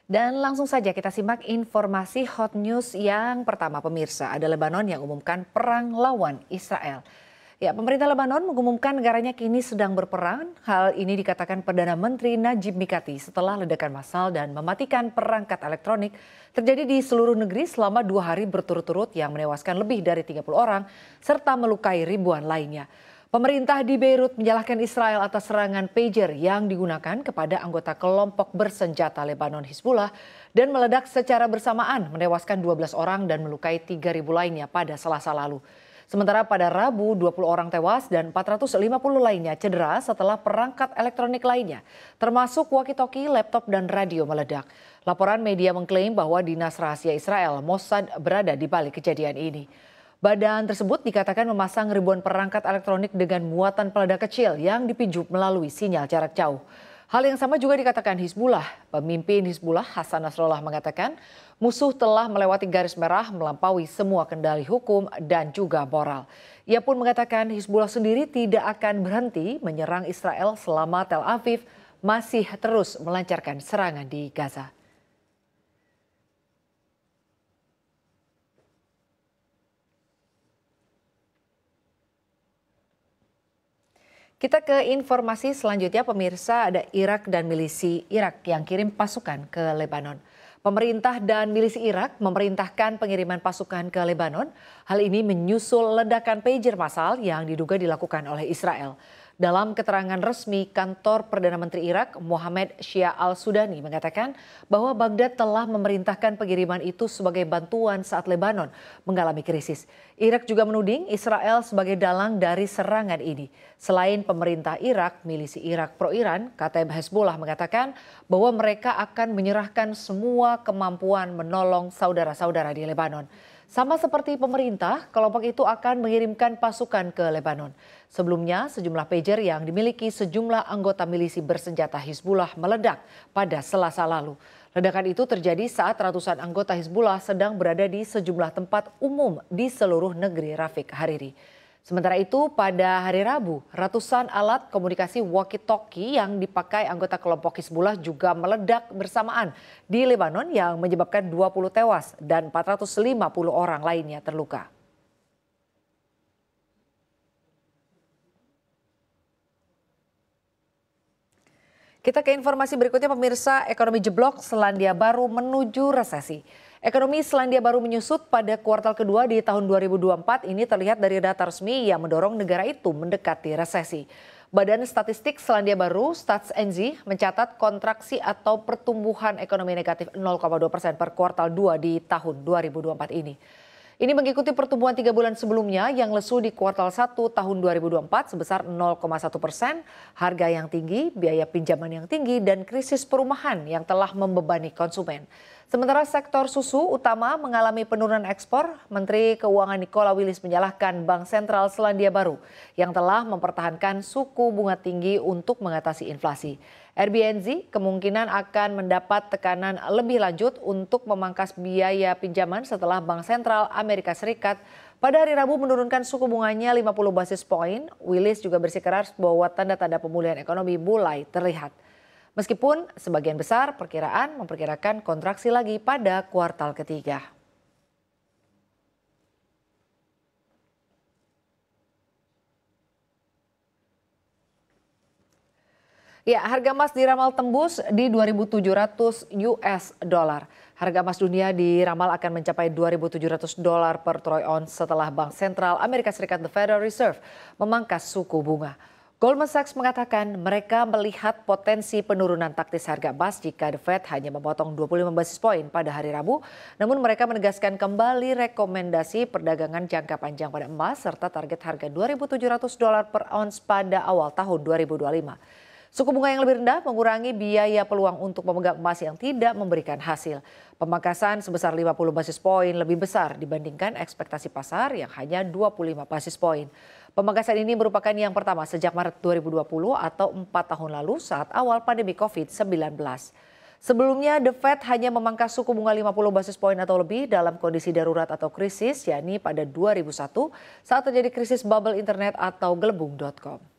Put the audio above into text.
Dan langsung saja kita simak informasi hot news yang pertama pemirsa. Ada Lebanon yang umumkan perang lawan Israel. Ya, pemerintah Lebanon mengumumkan negaranya kini sedang berperang. Hal ini dikatakan Perdana Menteri Najib Mikati setelah ledakan massal dan mematikan perangkat elektronik terjadi di seluruh negeri selama 2 hari berturut-turut yang menewaskan lebih dari 30 orang serta melukai ribuan lainnya. Pemerintah di Beirut menyalahkan Israel atas serangan pager yang digunakan kepada anggota kelompok bersenjata Lebanon Hizbullah dan meledak secara bersamaan menewaskan 12 orang dan melukai 3.000 lainnya pada Selasa lalu. Sementara pada Rabu 20 orang tewas dan 450 lainnya cedera setelah perangkat elektronik lainnya termasuk walkie-talkie, laptop dan radio meledak. Laporan media mengklaim bahwa Dinas Rahasia Israel Mossad berada di balik kejadian ini. Badan tersebut dikatakan memasang ribuan perangkat elektronik dengan muatan peledak kecil yang dipinjau melalui sinyal jarak jauh. Hal yang sama juga dikatakan Hizbullah. Pemimpin Hizbullah Hasan Nasrallah mengatakan musuh telah melewati garis merah melampaui semua kendali hukum dan juga moral. Ia pun mengatakan Hizbullah sendiri tidak akan berhenti menyerang Israel selama Tel Aviv masih terus melancarkan serangan di Gaza. Kita ke informasi selanjutnya pemirsa, ada Irak dan milisi Irak yang kirim pasukan ke Lebanon. Pemerintah dan milisi Irak memerintahkan pengiriman pasukan ke Lebanon. Hal ini menyusul ledakan pager massal yang diduga dilakukan oleh Israel. Dalam keterangan resmi kantor Perdana Menteri Irak, Mohammed Shia al-Sudani mengatakan bahwa Baghdad telah memerintahkan pengiriman itu sebagai bantuan saat Lebanon mengalami krisis. Irak juga menuding Israel sebagai dalang dari serangan ini. Selain pemerintah Irak, milisi Irak pro-Iran, Kataib Hezbollah mengatakan bahwa mereka akan menyerahkan semua kemampuan menolong saudara-saudara di Lebanon. Sama seperti pemerintah, kelompok itu akan mengirimkan pasukan ke Lebanon. Sebelumnya, sejumlah pager yang dimiliki sejumlah anggota milisi bersenjata Hizbullah meledak pada Selasa lalu. Ledakan itu terjadi saat ratusan anggota Hizbullah sedang berada di sejumlah tempat umum di seluruh negeri Rafiq Hariri. Sementara itu, pada hari Rabu, ratusan alat komunikasi walkie-talkie yang dipakai anggota kelompok Hizbullah juga meledak bersamaan di Lebanon yang menyebabkan 20 tewas dan 450 orang lainnya terluka. Kita ke informasi berikutnya pemirsa, ekonomi jeblok Selandia Baru menuju resesi. Ekonomi Selandia Baru menyusut pada kuartal kedua di tahun 2024 ini terlihat dari data resmi yang mendorong negara itu mendekati resesi. Badan Statistik Selandia Baru StatsNZ mencatat kontraksi atau pertumbuhan ekonomi negatif 0,2% per kuartal 2 di tahun 2024 ini. Ini mengikuti pertumbuhan 3 bulan sebelumnya yang lesu di kuartal 1 tahun 2024 sebesar 0,1%, harga yang tinggi, biaya pinjaman yang tinggi, dan krisis perumahan yang telah membebani konsumen. Sementara sektor susu utama mengalami penurunan ekspor, Menteri Keuangan Nicola Willis menyalahkan Bank Sentral Selandia Baru yang telah mempertahankan suku bunga tinggi untuk mengatasi inflasi. RBNZ kemungkinan akan mendapat tekanan lebih lanjut untuk memangkas biaya pinjaman setelah Bank Sentral Amerika Serikat pada hari Rabu menurunkan suku bunganya 50 basis poin. Willis juga bersikeras bahwa tanda-tanda pemulihan ekonomi mulai terlihat. Meskipun sebagian besar perkiraan memperkirakan kontraksi lagi pada kuartal ketiga. Ya, harga emas diramal tembus di 2.700 US dollar. Harga emas dunia diramal akan mencapai 2.700 dolar per troy ounce setelah Bank Sentral Amerika Serikat The Federal Reserve memangkas suku bunga. Goldman Sachs mengatakan mereka melihat potensi penurunan taktis harga emas jika The Fed hanya memotong 25 basis poin pada hari Rabu. Namun mereka menegaskan kembali rekomendasi perdagangan jangka panjang pada emas serta target harga 2.700 dolar per ounce pada awal tahun 2025. Suku bunga yang lebih rendah mengurangi biaya peluang untuk memegang emas yang tidak memberikan hasil. Pemangkasan sebesar 50 basis poin lebih besar dibandingkan ekspektasi pasar yang hanya 25 basis poin. Pemangkasan ini merupakan yang pertama sejak Maret 2020 atau 4 tahun lalu saat awal pandemi COVID-19. Sebelumnya, The Fed hanya memangkas suku bunga 50 basis poin atau lebih dalam kondisi darurat atau krisis, yakni pada 2001 saat terjadi krisis bubble internet atau gelembung.com.